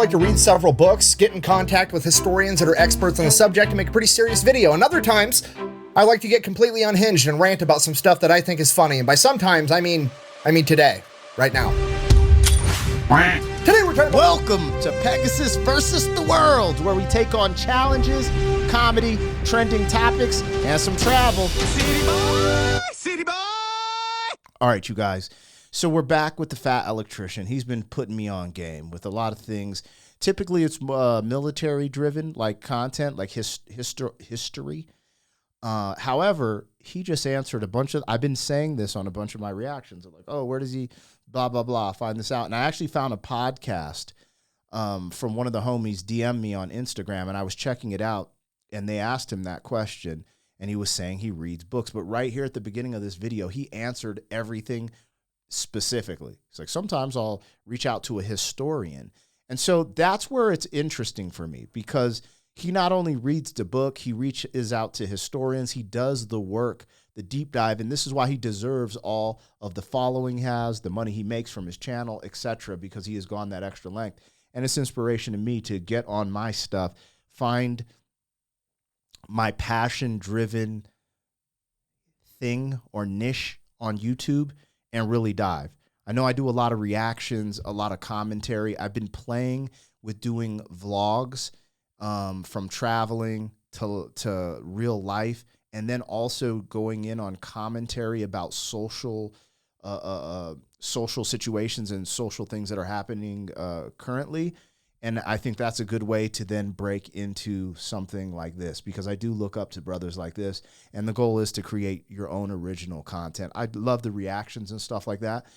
like to read several books, get in contact with historians that are experts on the subject, and make a pretty serious video. And other times, I like to get completely unhinged and rant about some stuff that I think is funny. And by sometimes, I mean today, right now. Today we're talking about— Welcome to Pegasus versus the World, where we take on challenges, comedy, trending topics, and some travel. City boy! City boy! All right, you guys. So we're back with the fat electrician. He's been putting me on game with a lot of things. Typically, it's military-driven, like content, like history. However, he just answered a bunch of— I've been saying this on a bunch of my reactions. I'm like, oh, where does he blah, blah, blah, find this out? And I actually found a podcast from one of the homies DM me on Instagram, and I was checking it out, and they asked him that question, and he was saying he reads books. But right here at the beginning of this video, he answered everything specifically. It's like, sometimes I'll reach out to a historian. And so that's where it's interesting for me, because he not only reads the book, he reaches out to historians. He does the work, the deep dive, and this is why he deserves all of the following he has, the money he makes from his channel, etc., because he has gone that extra length. And it's inspiration to me to get on my stuff, find my passion-driven thing or niche on YouTube, and really dive. I know I do a lot of reactions, a lot of commentary. I've been playing with doing vlogs, from traveling to real life, and then also going in on commentary about social situations and social things that are happening currently. And I think that's a good way to then break into something like this, because I do look up to brothers like this, and the goal is to create your own original content. I love the reactions and stuff like that,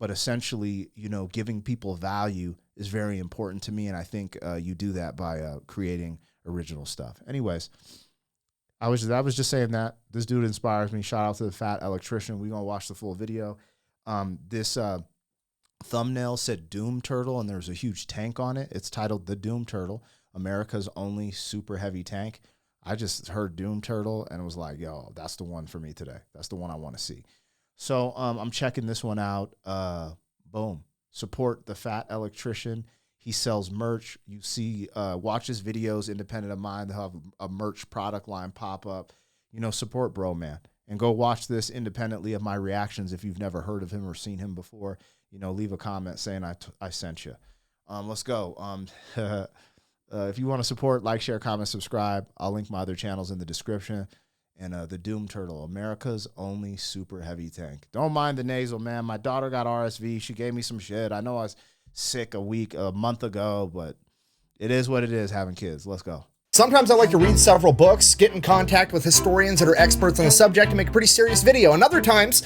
but essentially, you know, giving people value is very important to me, and I think you do that by creating original stuff. Anyways, I was just saying that this dude inspires me. Shout out to the fat electrician. We're gonna watch the full video. This thumbnail said Doom Turtle, and there's a huge tank on it. It's titled The Doom Turtle, America's only super heavy tank. I just heard Doom Turtle and it was like, yo, that's the one for me today. That's the one I want to see. So I'm checking this one out. Boom. Support the fat electrician. He sells merch. You see, watch his videos independent of mine. They'll have a merch product line pop up. You know, support bro, man. And go watch this independently of my reactions. If you've never heard of him or seen him before, you know, leave a comment saying I sent you. Let's go. If you want to support, like, share, comment, subscribe. I'll link my other channels in the description. And the Doom Turtle, America's only super heavy tank. Don't mind the nasal, man. My daughter got RSV. She gave me some shit. I know I was sick a month ago, but it is what it is having kids. Let's go. Sometimes I like to read several books, get in contact with historians that are experts on the subject, and make a pretty serious video. And other times,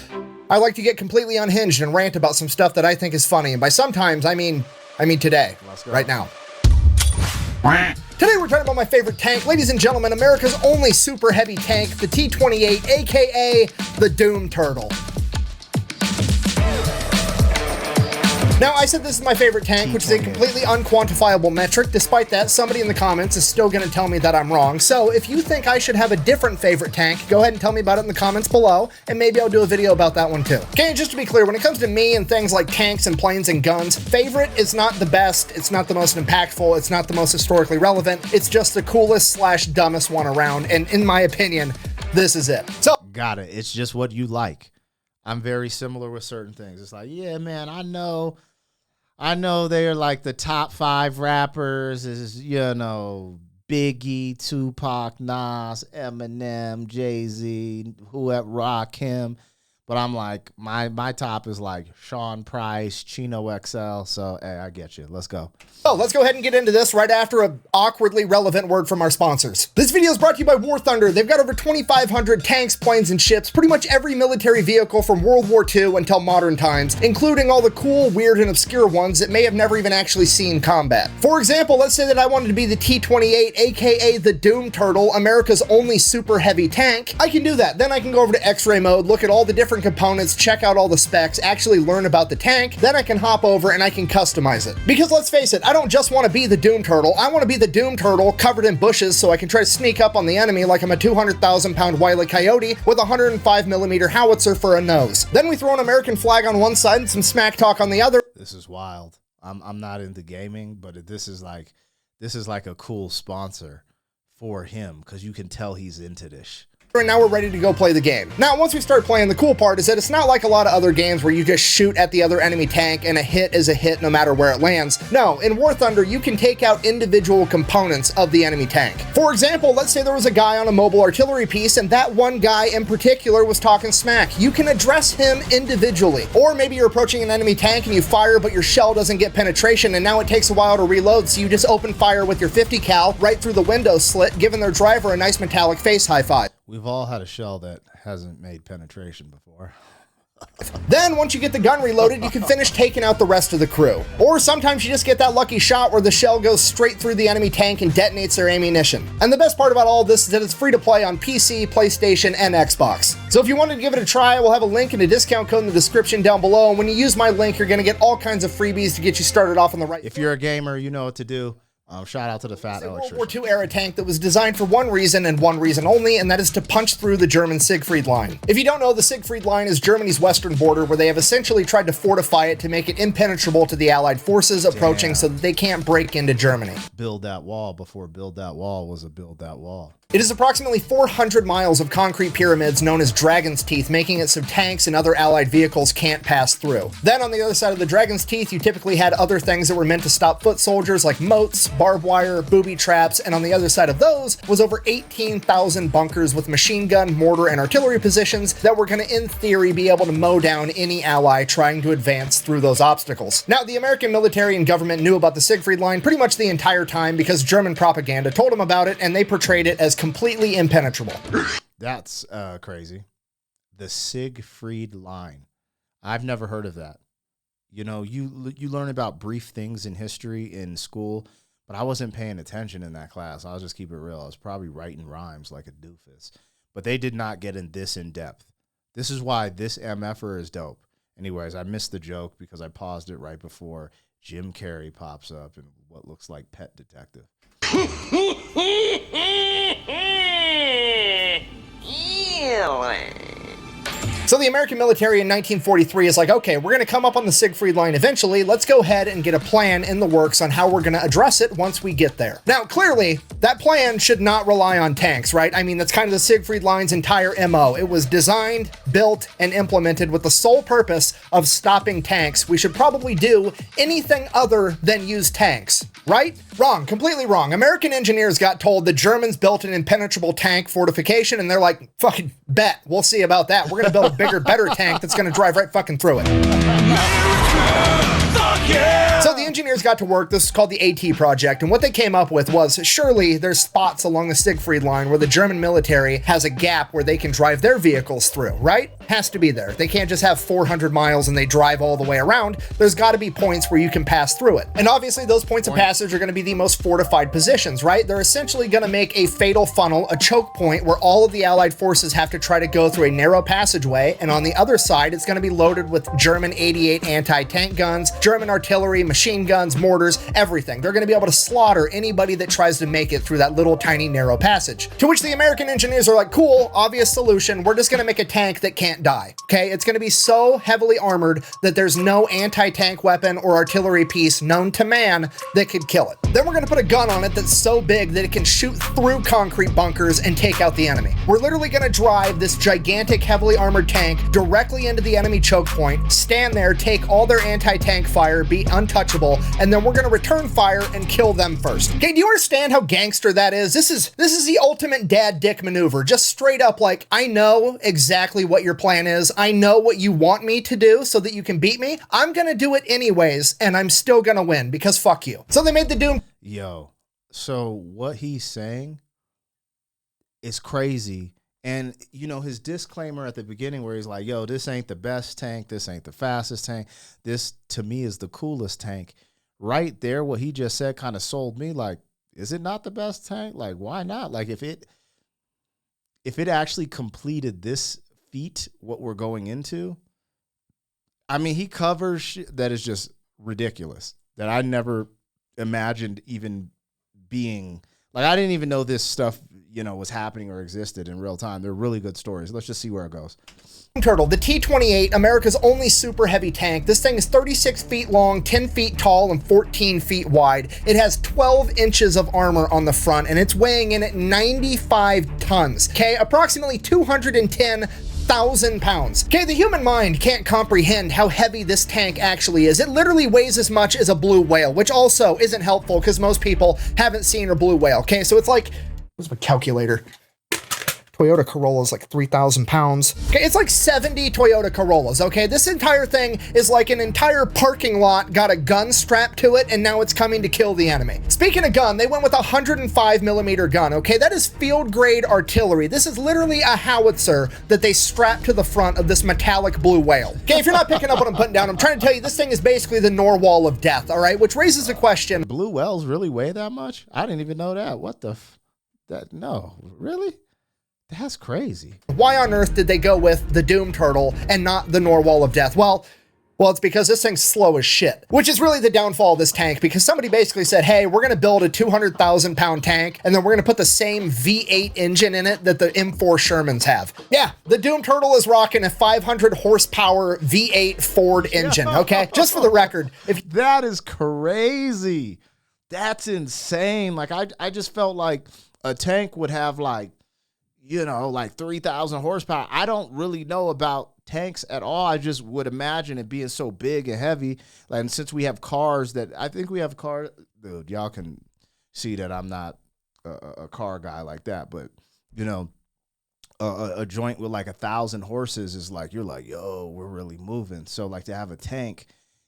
I like to get completely unhinged and rant about some stuff that I think is funny. And by sometimes, I mean today, right now. Today we're talking about my favorite tank. Ladies and gentlemen, America's only super heavy tank, the T-28, aka the Doom Turtle. Now, I said this is my favorite tank, which is a completely unquantifiable metric. Despite that, somebody in the comments is still going to tell me that I'm wrong. So if you think I should have a different favorite tank, go ahead and tell me about it in the comments below, and maybe I'll do a video about that one too. Okay, and just to be clear, when it comes to me and things like tanks and planes and guns, favorite is not the best, it's not the most impactful, it's not the most historically relevant, it's just the coolest / dumbest one around, and in my opinion, this is it. So, got it. It's just what you like. I'm very similar with certain things. It's like, yeah, man, I know they're like the top 5 rappers is, you know, Biggie, Tupac, Nas, Eminem, Jay-Z, whoever, Rakim. But I'm like, my top is like Sean Price, Chino XL. So, hey, I get you. Let's go. So let's go ahead and get into this right after an awkwardly relevant word from our sponsors. This video is brought to you by War Thunder. They've got over 2,500 tanks, planes, and ships, pretty much every military vehicle from World War II until modern times, including all the cool, weird, and obscure ones that may have never even actually seen combat. For example, let's say that I wanted to be the T-28, aka the Doom Turtle, America's only super heavy tank. I can do that. Then I can go over to X-ray mode, look at all the different components, check out all the specs, actually learn about the tank. Then I can hop over and I can customize it. Because let's face it, I don't just want to be the Doom Turtle. I want to be the Doom Turtle covered in bushes so I can try to sneak up on the enemy like I'm a 200,000-pound Wile E. Coyote with a 105mm howitzer for a nose. Then we throw an American flag on one side and some smack talk on the other. This is wild. I'm not into gaming, but this is like a cool sponsor for him because you can tell he's into this. And now we're ready to go play the game. Now, once we start playing, the cool part is that it's not like a lot of other games where you just shoot at the other enemy tank and a hit is a hit no matter where it lands. No, in War Thunder, you can take out individual components of the enemy tank. For example, let's say there was a guy on a mobile artillery piece and that one guy in particular was talking smack. You can address him individually. Or maybe you're approaching an enemy tank and you fire, but your shell doesn't get penetration and now it takes a while to reload, so you just open fire with your 50 cal right through the window slit, giving their driver a nice metallic face high five. We've all had a shell that hasn't made penetration before. Then, once you get the gun reloaded, you can finish taking out the rest of the crew. Or sometimes you just get that lucky shot where the shell goes straight through the enemy tank and detonates their ammunition. And the best part about all of this is that it's free to play on PC, PlayStation, and Xbox. So if you wanted to give it a try, we'll have a link and a discount code in the description down below. And when you use my link, you're going to get all kinds of freebies to get you started off on the right. If you're a gamer, you know what to do. Shout out to the fat World electrician. War II era tank that was designed for one reason and one reason only, and that is to punch through the German Siegfried Line. If you don't know, the Siegfried Line is Germany's western border where they have essentially tried to fortify it to make it impenetrable to the Allied forces approaching so that they can't break into Germany. Build that wall before build that wall was a build that wall. It is approximately 400 miles of concrete pyramids known as Dragon's Teeth, making it so tanks and other Allied vehicles can't pass through. Then on the other side of the Dragon's Teeth, you typically had other things that were meant to stop foot soldiers like moats, barbed wire, booby traps, and on the other side of those was over 18,000 bunkers with machine gun, mortar, and artillery positions that were going to, in theory, be able to mow down any ally trying to advance through those obstacles. Now, the American military and government knew about the Siegfried Line pretty much the entire time because German propaganda told them about it, and they portrayed it as completely impenetrable. That's crazy. The Siegfried Line. I've never heard of that. You know, you learn about brief things in history in school, but I wasn't paying attention in that class. I'll just keep it real. I was probably writing rhymes like a doofus. But they did not get in this in depth. This is why this MFer is dope. Anyways, I missed the joke because I paused it right before Jim Carrey pops up in what looks like Pet Detective. So the American military in 1943 is like, okay, we're going to come up on the Siegfried Line eventually. Let's go ahead and get a plan in the works on how we're going to address it once we get there. Now, clearly, that plan should not rely on tanks, right? I mean, that's kind of the Siegfried Line's entire MO. It was designed, built, and implemented with the sole purpose of stopping tanks. We should probably do anything other than use tanks, right? Wrong, completely wrong. American engineers got told the Germans built an impenetrable tank fortification, and they're like, fucking bet, we'll see about that. We're going to build a bigger, better tank that's going to drive right fucking through it. So the engineers got to work. This is called the AT project, and what they came up with was, surely there's spots along the Siegfried Line where the German military has a gap where they can drive their vehicles through, right? Has to be there. They can't just have 400 miles and they drive all the way around. There's got to be points where you can pass through it. And obviously those points of passage are going to be the most fortified positions, right? They're essentially going to make a fatal funnel, a choke point where all of the Allied forces have to try to go through a narrow passageway, and on the other side, it's going to be loaded with German 88 anti-tank guns, German artillery, machine guns, mortars, everything. They're going to be able to slaughter anybody that tries to make it through that little tiny narrow passage. To which the American engineers are like, cool, obvious solution. We're just going to make a tank that can't die. Okay, it's going to be so heavily armored that there's no anti-tank weapon or artillery piece known to man that could kill it. Then we're going to put a gun on it that's so big that it can shoot through concrete bunkers and take out the enemy. We're literally going to drive this gigantic heavily armored tank directly into the enemy choke point, stand there, take all their anti-tank fire, be untouchable, and then we're going to return fire and kill them first. Okay, do you understand how gangster that is? This is the ultimate dad dick maneuver. Just straight up like, I know exactly what your plan is. I know what you want me to do so that you can beat me. I'm going to do it anyways, and I'm still going to win because fuck you. So they made the Doom. Yo, so what he's saying is crazy. And, you know, his disclaimer at the beginning where he's like, yo, this ain't the best tank. This ain't the fastest tank. This, to me, is the coolest tank. Right there, what he just said kind of sold me. Like, is it not the best tank? Like, why not? Like, if it actually completed this feat, what we're going into, I mean, he covers shit that is just ridiculous, that I never imagined even being, like, I didn't even know this stuff, was happening or existed in real time. They're really good stories. Let's just see where it goes. Turtle, the T-28, America's only super heavy tank. This thing is 36 feet long, 10 feet tall, and 14 feet wide. It has 12 inches of armor on the front, and it's weighing in at 95 tons. Okay, approximately 210,000 pounds. Okay, the human mind can't comprehend how heavy this tank actually is. It literally weighs as much as a blue whale, which also isn't helpful because most people haven't seen a blue whale. Okay, so it's like, where's my calculator? Toyota Corolla is like 3,000 pounds. Okay, it's like 70 Toyota Corollas, okay? This entire thing is like an entire parking lot got a gun strapped to it, and now it's coming to kill the enemy. Speaking of gun, they went with a 105 millimeter gun, okay? That is field grade artillery. This is literally a howitzer that they strapped to the front of this metallic blue whale. Okay, if you're not picking up what I'm putting down, I'm trying to tell you this thing is basically the Norwal of death, all right? Which raises the question. Blue whales really weigh that much? I didn't even know that. What the no, really? That's crazy. Why on earth did they go with the Doom Turtle and not the Norwal of Death? Well, it's because this thing's slow as shit, which is really the downfall of this tank, because somebody basically said, hey, we're going to build a 200,000 pound tank, and then we're going to put the same V8 engine in it that the M4 Shermans have. Yeah, the Doom Turtle is rocking a 500 horsepower V8 Ford engine, okay? Just for the record. That is crazy. That's insane. Like, I just felt like a tank would have like 3,000 horsepower. I don't really know about tanks at all. I just would imagine it being so big and heavy. And since we have cars dude, y'all can see that I'm not a car guy like that, but a joint with like 1,000 horses is like, you're like, yo, we're really moving. So like to have a tank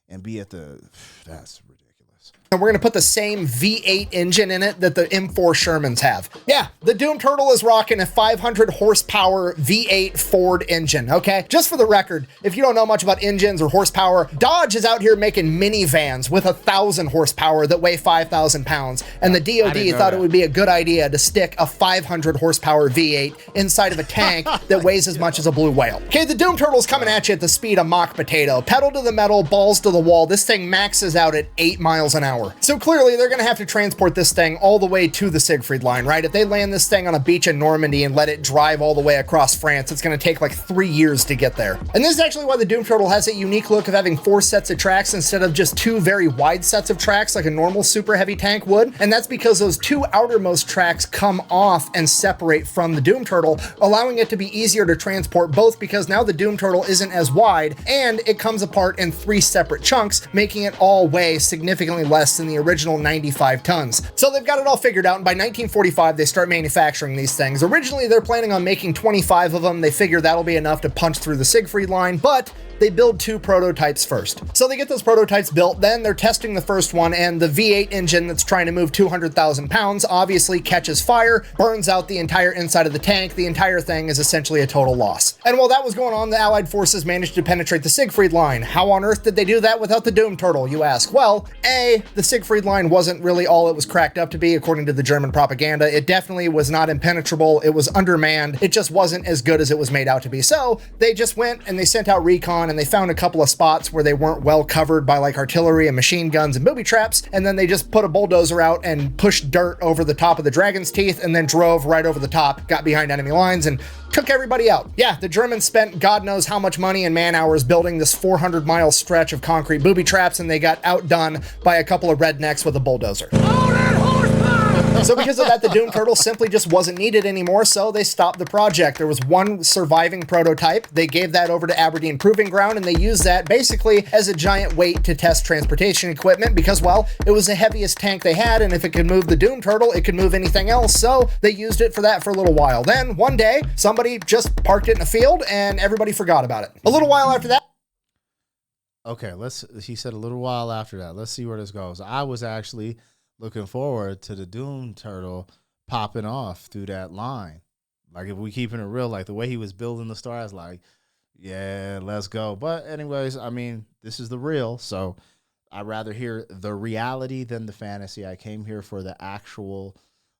and be that's ridiculous. And we're going to put the same V8 engine in it that the M4 Shermans have. Yeah, the Doom Turtle is rocking a 500 horsepower V8 Ford engine, okay? Just for the record, if you don't know much about engines or horsepower, Dodge is out here making minivans with 1,000 horsepower that weigh 5,000 pounds. And the DOD thought it would be a good idea to stick a 500 horsepower V8 inside of a tank that weighs as much as a blue whale. Okay, the Doom Turtle's coming at you at the speed of mock potato. Pedal to the metal, balls to the wall. This thing maxes out at 8 miles an hour. So clearly they're going to have to transport this thing all the way to the Siegfried Line, right? If they land this thing on a beach in Normandy and let it drive all the way across France, it's going to take like 3 years to get there. And this is actually why the Doom Turtle has a unique look of having 4 sets of tracks instead of just 2 very wide sets of tracks like a normal super heavy tank would. And that's because those 2 outermost tracks come off and separate from the Doom Turtle, allowing it to be easier to transport, both because now the Doom Turtle isn't as wide and it comes apart in 3 separate chunks, making it all weigh significantly less than the original 95 tons. So they've got it all figured out, and by 1945 they start manufacturing these things. Originally they're planning on making 25 of them. They figure that'll be enough to punch through the Siegfried Line, but they build 2 prototypes first. So they get those prototypes built, then they're testing the first one, and the V8 engine that's trying to move 200,000 pounds obviously catches fire, burns out the entire inside of the tank. The entire thing is essentially a total loss. And while that was going on, the Allied forces managed to penetrate the Siegfried Line. How on earth did they do that without the Doom Turtle, you ask? Well, A, the Siegfried Line wasn't really all it was cracked up to be, according to the German propaganda. It definitely was not impenetrable. It was undermanned. It just wasn't as good as it was made out to be. So they just went and they sent out recon, and they found a couple of spots where they weren't well covered by like artillery and machine guns and booby traps, and then they just put a bulldozer out and pushed dirt over the top of the Dragon's Teeth and then drove right over the top, got behind enemy lines, and took everybody out. Yeah, the Germans spent God knows how much money and man hours building this 400-mile stretch of concrete booby traps, and they got outdone by a couple of rednecks with a bulldozer. So because of that, the Doom Turtle simply just wasn't needed anymore, so they stopped the project. There was one surviving prototype. They gave that over to Aberdeen Proving Ground, and they used that basically as a giant weight to test transportation equipment because, well, it was the heaviest tank they had, and if it could move the Doom Turtle, it could move anything else, so they used it for that for a little while. Then, one day, somebody just parked it in a field, and everybody forgot about it. A little while after that, okay, he said a little while after that. Let's see where this goes. I was actually looking forward to the Doom Turtle popping off through that line. Like, if we keeping it real, like the way he was building the star, I was like, yeah, let's go. But anyways, I mean, this is the real, so I'd rather hear the reality than the fantasy. I came here for the actual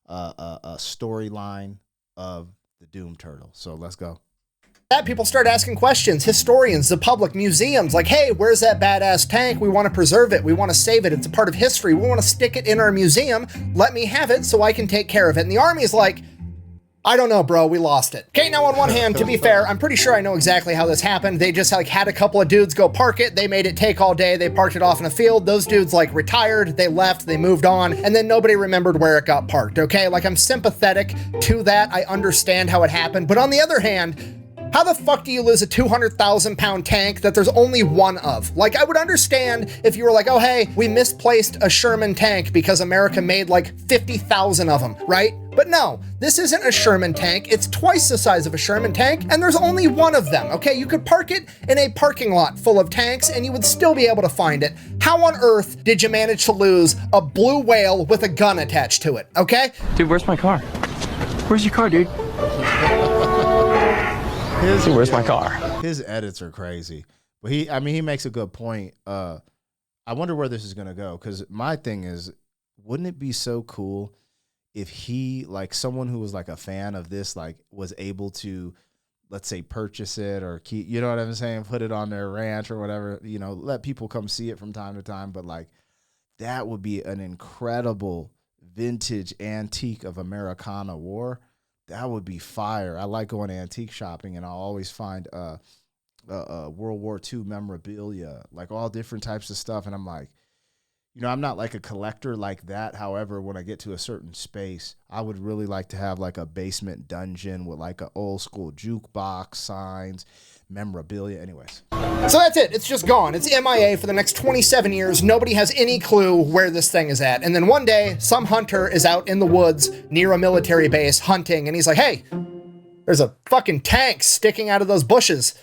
storyline of the Doom Turtle. So let's go. that people start asking questions. Historians, the public, museums, like, hey, where's that badass tank? We want to preserve it. We want to save it. It's a part of history. We want to stick it in our museum. Let me have it so I can take care of it. And the army is like, I don't know, bro. We lost it. Okay, now on one hand, to be fair, I'm pretty sure I know exactly how this happened. They just like had a couple of dudes go park it. They made it take all day. They parked it off in a field. Those dudes like retired. They left. They moved on. And then nobody remembered where it got parked. Okay, like I'm sympathetic to that. I understand how it happened. But on the other hand, how the fuck do you lose a 200,000 pound tank that there's only one of? Like, I would understand if you were like, oh, hey, we misplaced a Sherman tank because America made like 50,000 of them, right? But no, this isn't a Sherman tank. It's twice the size of a Sherman tank, and there's only one of them, okay? You could park it in a parking lot full of tanks, and you would still be able to find it. How on earth did you manage to lose a blue whale with a gun attached to it, okay? Dude, where's my car? Where's your car, dude? Where's my car? His edits are crazy, but he makes a good point. I wonder where this is gonna go, because my thing is, wouldn't it be so cool if he, like someone who was like a fan of this, like was able to, let's say, purchase it or keep, you know what I'm saying, put it on their ranch or whatever, you know, let people come see it from time to time. But like, that would be an incredible vintage antique of Americana war. That would be fire. I like going antique shopping, and I'll always find World War II memorabilia, like all different types of stuff. And I'm like, you know, I'm not like a collector like that. However, when I get to a certain space, I would really like to have like a basement dungeon with like an old school jukebox, signs, memorabilia. Anyways. So that's it. It's just gone. It's MIA for the next 27 years. Nobody has any clue where this thing is at. And then one day, some hunter is out in the woods near a military base hunting, and he's like, hey, there's a fucking tank sticking out of those bushes.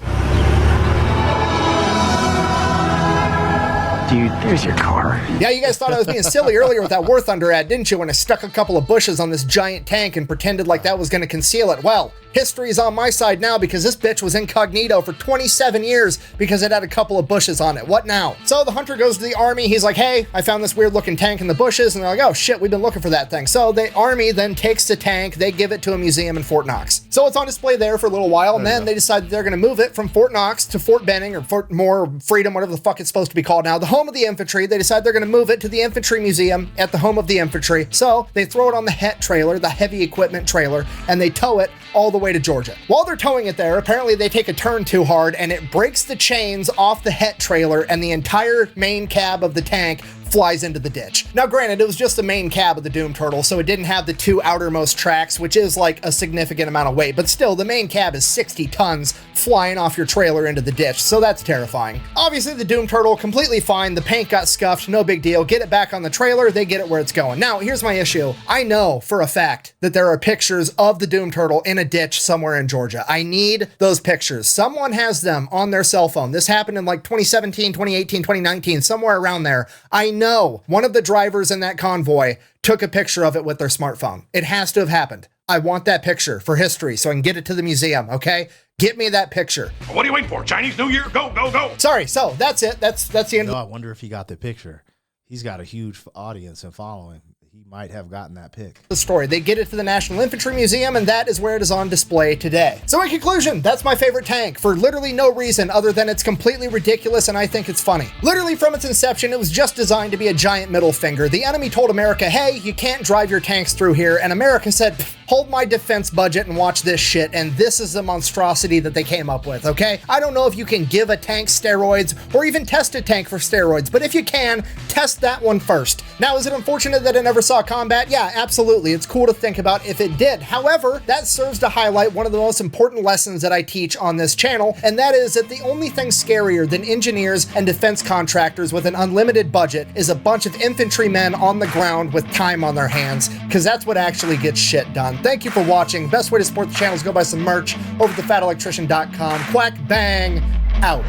Dude, there's your car. Yeah, you guys thought I was being silly earlier with that War Thunder ad, didn't you, when I stuck a couple of bushes on this giant tank and pretended like that was going to conceal it? Well, history is on my side now, because this bitch was incognito for 27 years because it had a couple of bushes on it. What now? So the hunter goes to the army. He's like, hey, I found this weird looking tank in the bushes. And they're like, oh shit, we've been looking for that thing. So the army then takes the tank, they give it to a museum in Fort Knox. So it's on display there for a little while, and then they decide that they're going to move it from Fort Knox to Fort Benning, or Fort Moore, Freedom, whatever the fuck it's supposed to be called now, the home of the infantry. They decide they're going to move it to the infantry museum at the home of the infantry. So they throw it on the HET trailer, the heavy equipment trailer, and they tow it all the way to Georgia. While they're towing it there, apparently they take a turn too hard, and it breaks the chains off the HET trailer, and the entire main cab of the tank flies into the ditch. Now granted, it was just the main cab of the Doom Turtle, so it didn't have the two outermost tracks, which is like a significant amount of weight, but still, the main cab is 60 tons flying off your trailer into the ditch, so that's terrifying. Obviously, the Doom Turtle, completely fine, the paint got scuffed, no big deal, get it back on the trailer, they get it where it's going. Now, here's my issue. I know for a fact that there are pictures of the Doom Turtle in a ditch somewhere in Georgia. I need those pictures. Someone has them on their cell phone. This happened in like 2017, 2018, 2019, somewhere around there. I know one of the drivers in that convoy took a picture of it with their smartphone. It has to have happened. I want that picture for history so I can get it to the museum, okay? Get me that picture. What are you waiting for? Chinese New Year? Go, go, go. Sorry, so that's it. That's the end. No, I wonder if he got the picture. He's got a huge audience and following. He might have gotten that pic. The story. They get it to the National Infantry Museum, and that is where it is on display today. So in conclusion, that's my favorite tank for literally no reason other than it's completely ridiculous and I think it's funny. Literally from its inception, it was just designed to be a giant middle finger. The enemy told America, hey, you can't drive your tanks through here, and America said, hold my defense budget and watch this shit, and this is the monstrosity that they came up with, okay? I don't know if you can give a tank steroids or even test a tank for steroids, but if you can, test that one first. Now, is it unfortunate that it never saw combat? Yeah, absolutely. It's cool to think about if it did. However, that serves to highlight one of the most important lessons that I teach on this channel, and that is that the only thing scarier than engineers and defense contractors with an unlimited budget is a bunch of infantrymen on the ground with time on their hands, because that's what actually gets shit done. Thank you for watching. Best way to support the channel is go buy some merch over at thefatelectrician.com. Quack bang out.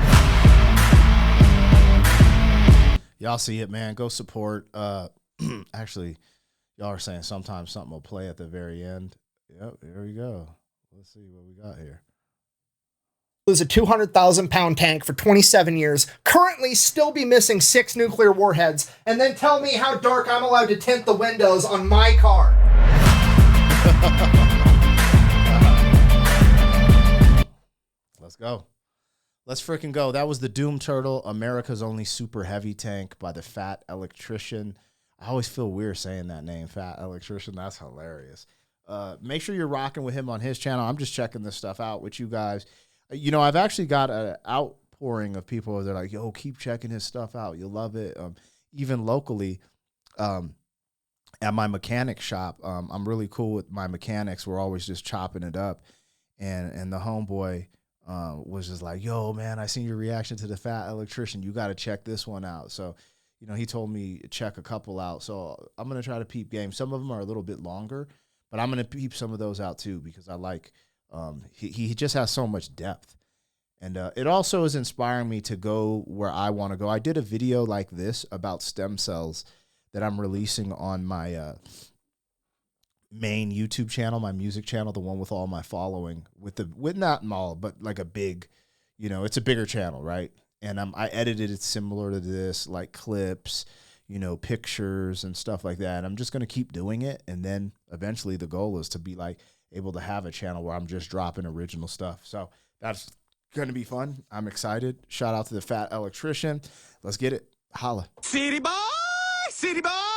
Y'all see it, man. Go support. Actually, y'all are saying sometimes something will play at the very end. Yep, there we go. Let's see what we got here. Lose a 200,000 pound tank for 27 years, currently still be missing 6 nuclear warheads, and then tell me how dark I'm allowed to tint the windows on my car. Let's go. Let's freaking go. That was the Doom Turtle, America's only super heavy tank by the Fat Electrician. I always feel weird saying that name, Fat Electrician. That's hilarious. make sure you're rocking with him on his channel. I'm just checking this stuff out with you guys. You know, I've actually got an outpouring of people that are like, yo, keep checking his stuff out. You'll love it. Even locally, at my mechanic shop, I'm really cool with my mechanics. We're always just chopping it up. And the homeboy was just like, yo, man, I seen your reaction to the Fat Electrician. You got to check this one out. So, you know, he told me check a couple out. So I'm going to try to peep game. Some of them are a little bit longer, but I'm going to peep some of those out too, because I like, he just has so much depth. And it also is inspiring me to go where I want to go. I did a video like this about stem cells that I'm releasing on my main YouTube channel, my music channel, the one with all my following, with not all, but like a big, you know, it's a bigger channel, right? And I edited it similar to this, like clips, you know, pictures and stuff like that. And I'm just going to keep doing it. And then eventually the goal is to be like able to have a channel where I'm just dropping original stuff. So that's going to be fun. I'm excited. Shout out to the Fat Electrician. Let's get it. Holla. City boy, city boy.